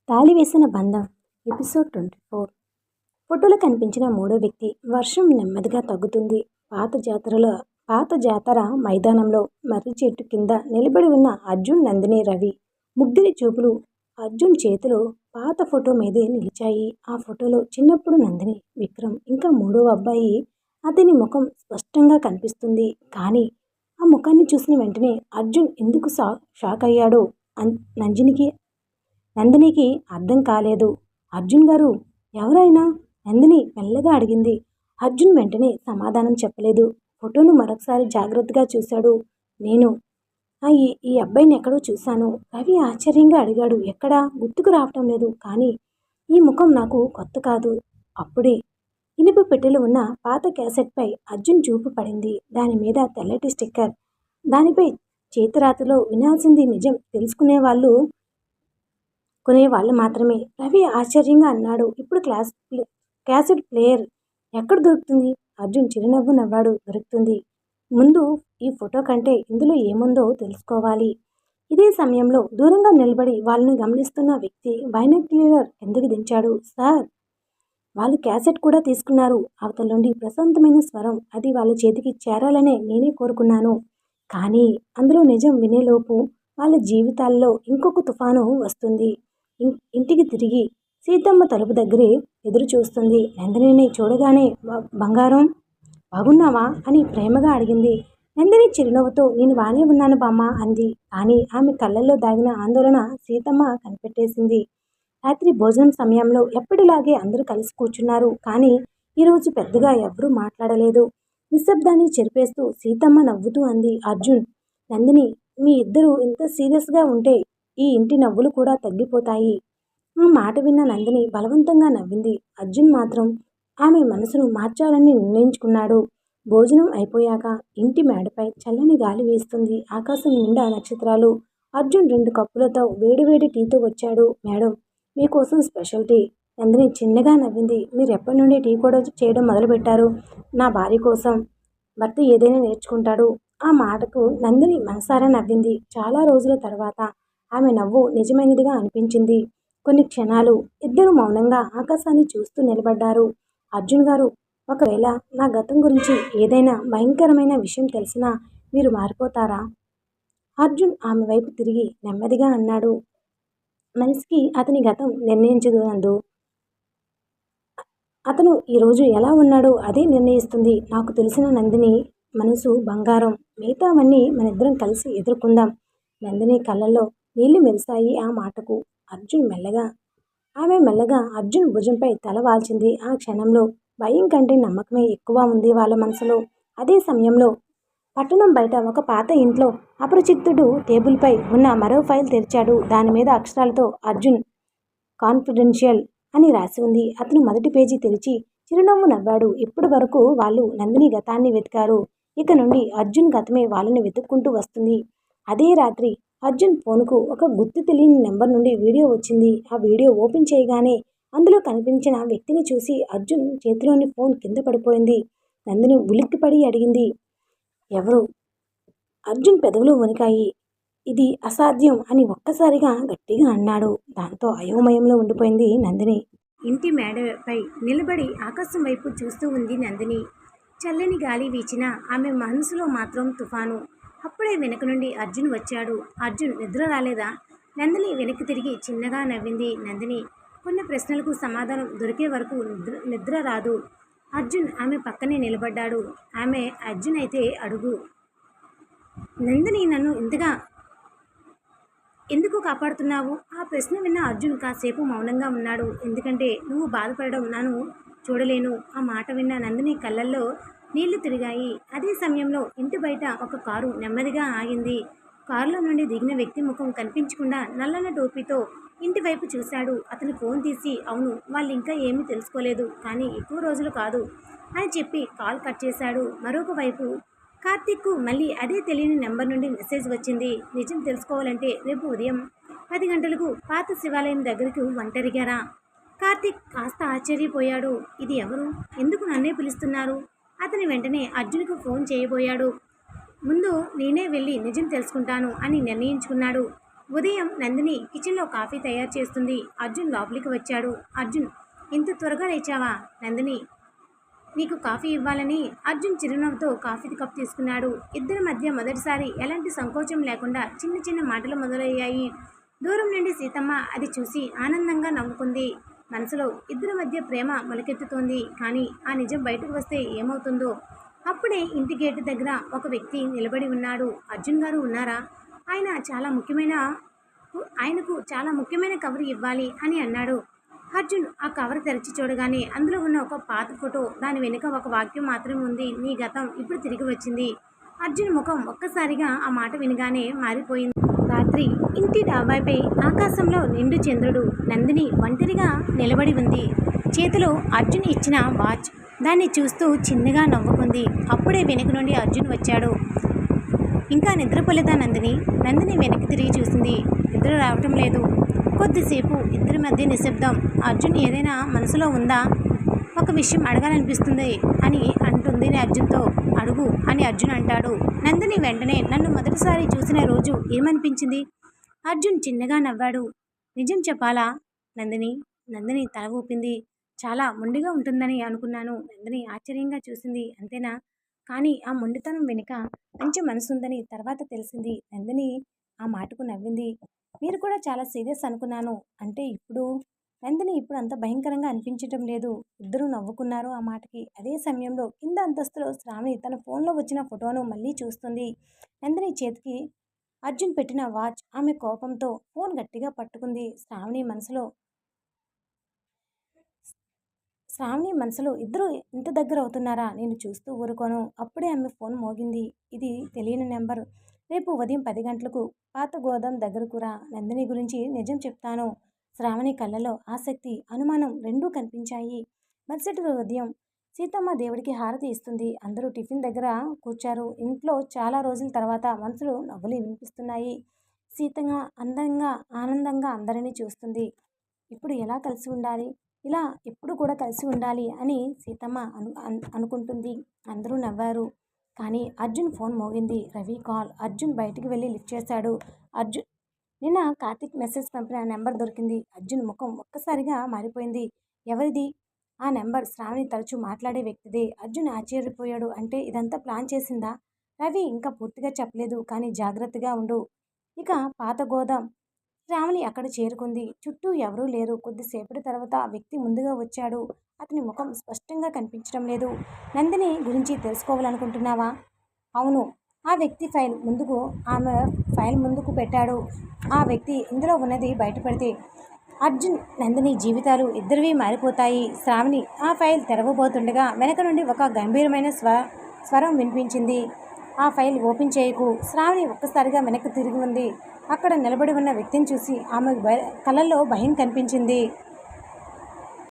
తాళివేసిన బంధం ఎపిసోడ్ 24. ఫోటోలో కనిపించిన మూడో వ్యక్తి. వర్షం నెమ్మదిగా తగ్గుతుంది. పాత జాతర మైదానంలో మర్రి చెట్టు కింద నిలబడి ఉన్న అర్జున్, నందిని, రవి ముగ్గురి చూపులు అర్జున్ చేతిలో పాత ఫోటో మీదే నిలిచాయి. ఆ ఫోటోలో చిన్నప్పుడు నందిని, విక్రమ్ ఇంకా మూడో అబ్బాయి అతని ముఖం స్పష్టంగా కనిపిస్తుంది. కానీ ఆ ముఖాన్ని చూసిన వెంటనే అర్జున్ ఎందుకు షాక్ అయ్యాడో నందినికి అర్థం కాలేదు. అర్జున్ గారు, ఎవరైనా? నందిని మెల్లగా అడిగింది. అర్జున్ వెంటనే సమాధానం చెప్పలేదు. ఫోటోను మరొకసారి జాగ్రత్తగా చూశాడు. నేను ఈ అబ్బాయిని ఎక్కడో చూశాను. రవి ఆశ్చర్యంగా అడిగాడు. ఎక్కడా? గుర్తుకు రావటం లేదు. కానీ ఈ ముఖం నాకు కొత్త కాదు. అప్పుడే ఇనుప పెట్టెలు ఉన్న పాత క్యాసెట్పై అర్జున్ చూపు పడింది. దాని మీద తెల్లటి స్టిక్కర్. దానిపై చేతిరాతలో వినాల్సింది నిజం తెలుసుకునేవాళ్ళు కొనేవాళ్ళు మాత్రమే. రవి ఆశ్చర్యంగా అన్నాడు. ఇప్పుడు క్యాసెట్ ప్లేయర్ ఎక్కడ దొరుకుతుంది? అర్జున్ చిరునవ్వు నవ్వాడు. దొరుకుతుంది. ముందు ఈ ఫోటో కంటే ఇందులో ఏముందో తెలుసుకోవాలి. ఇదే సమయంలో దూరంగా నిలబడి వాళ్ళని గమనిస్తున్న వ్యక్తి బైనాక్యులర్ ఎందుకు దించాడు. సార్, వాళ్ళు క్యాసెట్ కూడా తీసుకున్నారు. అవతల నుండి ప్రశాంతమైన స్వరం. అది వాళ్ళ చేతికి చేరాలనే నేనే కోరుకున్నాను. కానీ అందులో నిజం వినేలోపు వాళ్ళ జీవితాల్లో ఇంకొక తుఫాను వస్తుంది. ఇంటికి తిరిగి సీతమ్మ తలుపు దగ్గరే ఎదురు చూస్తుంది. నందినిని చూడగానే బంగారం, బాగున్నావా అని ప్రేమగా అడిగింది. నందిని చిరునవ్వుతో నేను బాగానే ఉన్నాను బామ్మ అంది. కానీ ఆమె కళ్ళల్లో దాగిన ఆందోళన సీతమ్మ కనిపెట్టేసింది. రాత్రి భోజనం సమయంలో ఎప్పటిలాగే అందరూ కలిసి కూర్చున్నారు. కానీ ఈరోజు పెద్దగా ఎవరూ మాట్లాడలేదు. నిశ్శబ్దాన్ని చెరిపేస్తూ సీతమ్మ నవ్వుతూ అంది. అర్జున్, నందిని, మీ ఇద్దరు ఇంత సీరియస్గా ఉంటే ఈ ఇంటి నవ్వులు కూడా తగ్గిపోతాయి. ఆ మాట విన్న నందిని బలవంతంగా నవ్వింది. అర్జున్ మాత్రం ఆమె మనసును మార్చాలని నిర్ణయించుకున్నాడు. భోజనం అయిపోయాక ఇంటి మేడపై చల్లని గాలి వేస్తుంది. ఆకాశం నిండా నక్షత్రాలు. అర్జున్ 2 కప్పులతో వేడివేడి టీతో వచ్చాడు. మేడం, మీకోసం స్పెషల్ టీ. నందిని చిన్నగా నవ్వింది. మీరు ఎప్పటి నుండి టీ కూడా చేయడం మొదలుపెట్టారు? నా భార్య కోసం భర్త ఏదైనా నేర్చుకుంటాడు. ఆ మాటకు నందిని మనసారా నవ్వింది. చాలా రోజుల తర్వాత ఆమె నవ్వు నిజమైనదిగా అనిపించింది. కొన్ని క్షణాలు ఇద్దరు మౌనంగా ఆకాశాన్ని చూస్తూ నిలబడ్డారు. అర్జున్ గారు, ఒకవేళ నా గతం గురించి ఏదైనా భయంకరమైన విషయం తెలిసినా మీరు మారిపోతారా? అర్జున్ ఆమె వైపు తిరిగి నెమ్మదిగా అన్నాడు. మనిషికి అతని గతం నిర్ణయించదు నందు. అతను ఈరోజు ఎలా ఉన్నాడో అదే నిర్ణయిస్తుంది. నాకు తెలిసిన నందిని మనసు బంగారం. మిగతావన్నీ మనిద్దరం కలిసి ఎదుర్కొందాం. నందిని కళ్ళల్లో నీళ్లు మెరిశాయి ఆ మాటకు. ఆమె మెల్లగా అర్జున్ భుజంపై తల వాల్చింది. ఆ క్షణంలో భయం కంటే నమ్మకమే ఎక్కువ ఉంది వాళ్ళ మనసులో. అదే సమయంలో పట్టణం బయట ఒక పాత ఇంట్లో అపరిచితుడు టేబుల్పై ఉన్న మరో ఫైల్ తెరిచాడు. దాని మీద అక్షరాలతో అర్జున్ కాన్ఫిడెన్షియల్ అని రాసి ఉంది. అతను మొదటి పేజీ తెరిచి చిరునవ్వు నవ్వాడు. ఇప్పటి వరకు వాళ్ళు నందిని గతాన్ని వెతికారు. ఇక నుండి అర్జున్ గతమే వాళ్ళని వెతుక్కుంటూ వస్తుంది. అదే రాత్రి అర్జున్ ఫోన్కు ఒక గుర్తు తెలియని నెంబర్ నుండి వీడియో వచ్చింది. ఆ వీడియో ఓపెన్ చేయగానే అందులో కనిపించిన వ్యక్తిని చూసి అర్జున్ చేతిలోని ఫోన్ కింద పడిపోయింది. నందిని ఉలిక్కిపడి అడిగింది, ఎవరు? అర్జున్ పెదవులు వణికాయి. ఇది అసాధ్యం అని ఒక్కసారిగా గట్టిగా అన్నాడు. దాంతో అయోమయంలో ఉండిపోయింది నందిని. ఇంటి మేడపై నిలబడి ఆకాశం వైపు చూస్తూ ఉంది నందిని. చల్లని గాలి వీచినా ఆమె మనసులో మాత్రం తుఫాను. అప్పుడే వెనక నుండి అర్జున్ వచ్చాడు. అర్జున్, నిద్ర రాలేదా? నందిని వెనక్కి తిరిగి చిన్నగా నవ్వింది. నందిని, కొన్ని ప్రశ్నలకు సమాధానం దొరికే వరకు నిద్ర రాదు. అర్జున్ ఆమె పక్కనే నిలబడ్డాడు. అర్జున్ అయితే అడుగు. నందిని, నన్ను ఇంతగా ఎందుకు కాపాడుతున్నావు? ఆ ప్రశ్న విన్న అర్జున్ కాసేపు మౌనంగా ఉన్నాడు. ఎందుకంటే నువ్వు బాధపడడం నన్ను చూడలేను. ఆ మాట విన్న నందిని కళ్ళల్లో నీళ్లు తిరిగాయి. అదే సమయంలో ఇంటి బయట ఒక కారు నెమ్మదిగా ఆగింది. కారులో నుండి దిగిన వ్యక్తి ముఖం కనిపించకుండా నల్లన టోపీతో ఇంటి వైపు చూశాడు. అతను ఫోన్ తీసి, అవును, వాళ్ళు ఇంకా ఏమీ తెలుసుకోలేదు, కానీ ఎక్కువ రోజులు కాదు అని చెప్పి కాల్ కట్ చేశాడు. మరొక వైపు కార్తీక్కు మళ్ళీ అదే తెలియని నెంబర్ నుండి మెసేజ్ వచ్చింది. నిజం తెలుసుకోవాలంటే రేపు ఉదయం 10 గంటలకు పాత శివాలయం దగ్గరకు ఒంటరిగా రా. కార్తీక్ కాస్త ఆశ్చర్యపోయాడు. ఇది ఎవరు? ఎందుకు నన్నే పిలుస్తున్నారు? అతని వెంటనే అర్జున్కు ఫోన్ చేయబోయాడు. ముందు నేనే వెళ్ళి నిజం తెలుసుకుంటాను అని నిర్ణయించుకున్నాడు. ఉదయం నందిని కిచెన్లో కాఫీ తయారు చేస్తుంది. అర్జున్ లోపలికి వచ్చాడు. అర్జున్, ఇంత త్వరగా లేచావా? నందిని నీకు కాఫీ ఇవ్వాలని అర్జున్ చిరునవ్వుతో కాఫీ కప్ తీసుకున్నాడు. ఇద్దరి మధ్య మొదటిసారి ఎలాంటి సంకోచం లేకుండా చిన్న చిన్న మాటలు మొదలయ్యాయి. దూరం నుండి సీతమ్మ అది చూసి ఆనందంగా నవ్వుకుంది. మనసులో ఇద్దరి మధ్య ప్రేమ మొలకెత్తుతోంది. కానీ ఆ నిజం బయటకు వస్తే ఏమవుతుందో. అప్పుడే ఇంటి గేటు దగ్గర ఒక వ్యక్తి నిలబడి ఉన్నాడు. అర్జున్ గారు ఉన్నారా? ఆయనకు చాలా ముఖ్యమైన కవర్ ఇవ్వాలి అని అన్నాడు. అర్జున్ ఆ కవర్ తెరిచి చూడగానే అందులో ఉన్న ఒక పాత ఫోటో, దాని వెనుక ఒక వాక్యం మాత్రమే ఉంది. నీ గతం ఇప్పుడు తిరిగి వచ్చింది. అర్జున్ ముఖం ఒక్కసారిగా ఆ మాట వినగానే మారిపోయింది. రాత్రి ఇంటి డాబాపై ఆకాశంలో నిండు చంద్రుడు. నందిని ఒంటరిగా నిలబడి ఉంది. చేతిలో అర్జున్ ఇచ్చిన వాచ్. దాన్ని చూస్తూ చిన్నగా నవ్వుకుంది. అప్పుడే వెనుక నుండి అర్జున్ వచ్చాడు. ఇంకా నిద్రపోలేదా నందిని? నందిని వెనక్కి తిరిగి చూసింది. నిద్ర రావటం లేదు. కొద్దిసేపు ఇద్దరి మధ్య నిశ్శబ్దం. అర్జున్ ఏదైనా మనసులో ఉందా? ఒక విషయం అడగాలనిపిస్తుంది అని అంటుంది అర్జున్తో. అడుగు అని అర్జున్ అంటాడు. నందిని వెంటనే, నన్ను మొదటిసారి చూసిన రోజు ఏమనిపించింది? అర్జున్ చిన్నగా నవ్వాడు. నిజం చెప్పాలా నందిని? నందిని తల ఊపింది. చాలా మొండిగా ఉంటుందని అనుకున్నాను. నందిని ఆశ్చర్యంగా చూసింది. అంతేనా? కానీ ఆ మొండితనం వెనుక మంచి మనసుందని తర్వాత తెలిసింది. నందిని ఆ మాటకు నవ్వింది. మీరు కూడా చాలా సీరియస్ అనుకున్నాను. అంటే ఇప్పుడు? నందిని ఇప్పుడు అంత భయంకరంగా అనిపించటం లేదు. ఇద్దరూ నవ్వుకున్నారు ఆ మాటకి. అదే సమయంలో కింద అంతస్తులో శ్రావణి తన ఫోన్లో వచ్చిన ఫోటోను మళ్ళీ చూస్తుంది. నందిని చేతికి అర్జున్ పెట్టిన వాచ్. ఆమె కోపంతో ఫోన్ గట్టిగా పట్టుకుంది. శ్రావణి మనసులో ఇద్దరు ఇంత దగ్గర అవుతున్నారా? నేను చూస్తూ ఊరుకోను. అప్పుడే ఆమె ఫోన్ మోగింది. ఇది తెలియని నెంబర్. రేపు ఉదయం 10 గంటలకు పాత గోదాం దగ్గరకు రా. నందిని గురించి నిజం చెప్తాను. శ్రావణి కళ్ళలో ఆసక్తి, అనుమానం రెండూ కనిపించాయి. మరుసటి ఉదయం సీతమ్మ దేవుడికి హారతి ఇస్తుంది. అందరూ టిఫిన్ దగ్గర కూర్చారు. ఇంట్లో చాలా రోజుల తర్వాత మనసులో నవ్వులు వినిపిస్తున్నాయి. సీతమ్మ అందంగా ఆనందంగా అందరినీ చూస్తుంది. ఇప్పుడు ఎలా కలిసి ఉండాలి, ఇలా ఎప్పుడు కూడా కలిసి ఉండాలి అని సీతమ్మ అనుకుంటుంది. అందరూ నవ్వారు. కానీ అర్జున్ ఫోన్ మోగింది. రవి కాల్. అర్జున్ బయటికి వెళ్ళి లిఫ్ట్ చేశాడు. అర్జున్, నిన్న కార్తీక్ మెసేజ్ పంపిన నెంబర్ దొరికింది. అర్జున్ ముఖం ఒక్కసారిగా మారిపోయింది. ఎవరిది? ఆ నెంబర్ శ్రావణి తరచూ మాట్లాడే వ్యక్తిదే. అర్జున్ ఆశ్చర్యపోయాడు. అంటే ఇదంతా ప్లాన్ చేసిందా? రవి ఇంకా పూర్తిగా చెప్పలేదు. కానీ జాగ్రత్తగా ఉండు. ఇక పాత గోదాం. శ్రావణి అక్కడ చేరుకుంది. చుట్టూ ఎవరూ లేరు. కొద్దిసేపటి తర్వాత ఆ వ్యక్తి ముందుగా వచ్చాడు. అతని ముఖం స్పష్టంగా కనిపించడం లేదు. నందిని గురించి తెలుసుకోవాలనుకుంటున్నావా? అవును. ఆ వ్యక్తి ఆమె ఫైల్ ముందుకు పెట్టాడు. ఆ వ్యక్తి ఇందులో ఉన్నది బయటపడితే అర్జున్, నందిని జీవితాలు ఇద్దరివి మారిపోతాయి. శ్రావణి ఆ ఫైల్ తెరవబోతుండగా వెనక నుండి ఒక గంభీరమైన స్వరం వినిపించింది. ఆ ఫైల్ ఓపెన్ చేయకు. శ్రావణి ఒక్కసారిగా వెనక్కి తిరిగి ఉంది. అక్కడ నిలబడి ఉన్న వ్యక్తిని చూసి ఆమె కళ్ళల్లో భయం కనిపించింది.